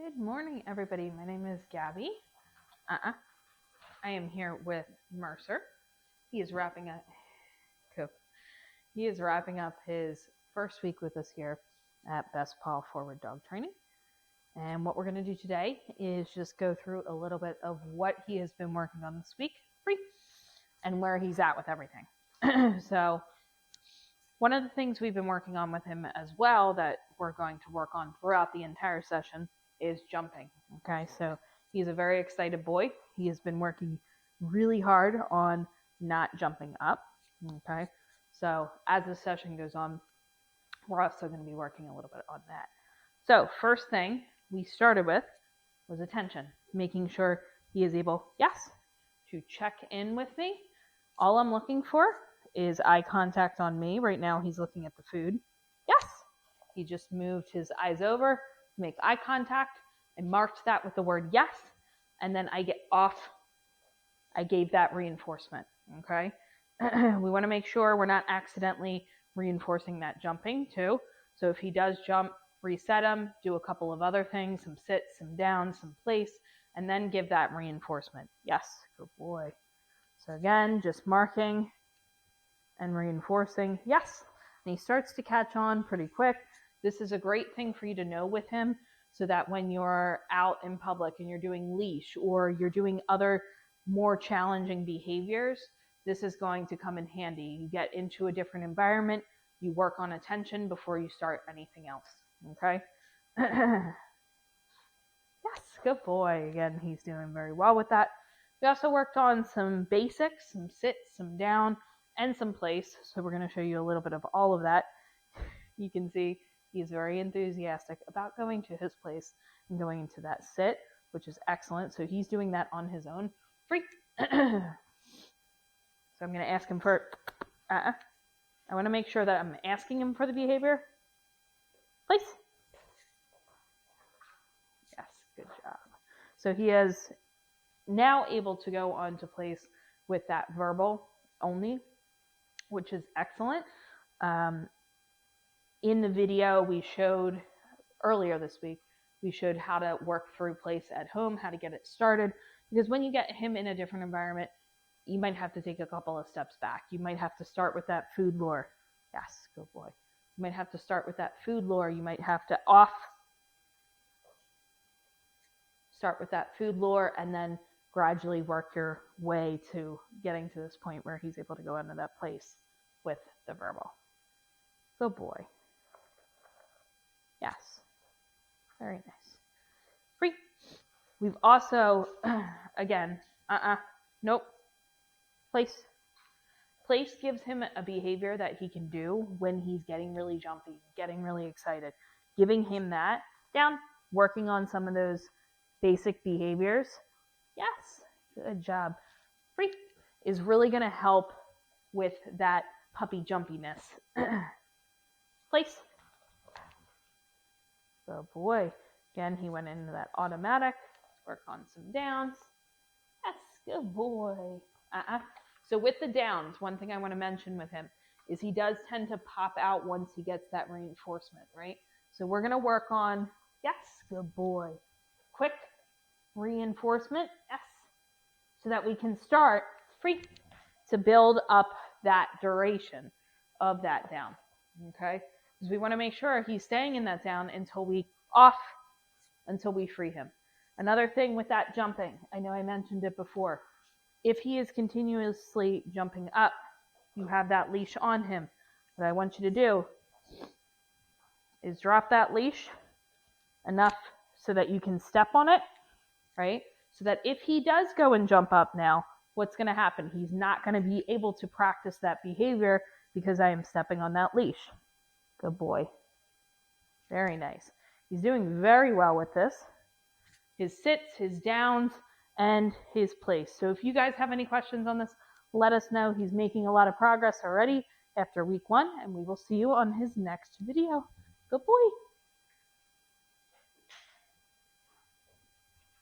Good morning, everybody. My name is Gabby. I am here with Mercer. He is wrapping up. He is wrapping up his first week with us here at Best Paw Forward Dog Training. And what we're going to do today is just go through a little bit of what he has been working on this week, and where he's at with everything. So one of the things we've been working on with him as well that we're going to work on throughout the entire session is jumping. Okay, so he's a very excited boy. He has been working really hard on not jumping up. Okay, so as the session goes on, we're also going to be working a little bit on that. So first thing we started with was attention, making sure he is able, yes, to check in with me. All I'm looking for is eye contact on me. Right now he's looking at the food. Yes, he just moved his eyes over to make eye contact. I marked that with the word yes, and then I get off. I gave that reinforcement. Okay, we want to make sure we're not accidentally reinforcing that jumping too. So if he does jump, reset him, do a couple of other things, some sits, some downs, some place, and then give that reinforcement. Yes, good boy. So again, just marking and reinforcing. Yes, and he starts to catch on pretty quick. This is a great thing for you to know with him, so that when you're out in public and you're doing leash or you're doing other more challenging behaviors, this is going to come in handy. You get into a different environment, you work on attention before you start anything else. Okay? Yes, good boy. Again, he's doing very well with that. We also worked on some basics, some sits, some down, and some place. So we're going to show you a little bit of all of that. You can see he's very enthusiastic about going to his place and going into that sit, which is excellent. So he's doing that on his own. Free. So I'm going to ask him for, I want to make sure that I'm asking him for the behavior. Place. Yes, good job. So he is now able to go on to place with that verbal only, which is excellent. In the video we showed earlier this week, we showed how to work through place at home, how to get it started. Because when you get him in a different environment, you might have to take a couple of steps back. You might have to start with that food lure. Yes, good boy. You might have to start with that food lure. You might have to start with that food lure and then gradually work your way to getting to this point where he's able to go into that place with the verbal. Good boy. Yes. Very nice. Free. We've also, again, nope. Place. Place gives him a behavior that he can do when he's getting really jumpy, getting really excited. Giving him that down, working on some of those basic behaviors. Yes, good job. Free is really going to help with that puppy jumpiness. Place. Good boy. Again, he went into that automatic. Let's work on some downs. Yes, good boy. So with the downs, one thing I want to mention with him is he does tend to pop out once he gets that reinforcement, right? So we're going to work on, yes, good boy. Quick reinforcement, yes. So that we can start free to build up that duration of that down, okay? Because we want to make sure he's staying in that down until we free him. Another thing with that jumping, I know I mentioned it before. If he is continuously jumping up, you have that leash on him. What I want you to do is drop that leash enough so that you can step on it, right? So that if he does go and jump up now, what's going to happen? He's not going to be able to practice that behavior because I am stepping on that leash. Good boy. Very nice. He's doing very well with this. His sits, his downs, and his place. So if you guys have any questions on this, let us know. He's making a lot of progress already after week 1, and we will see you on his next video. Good boy.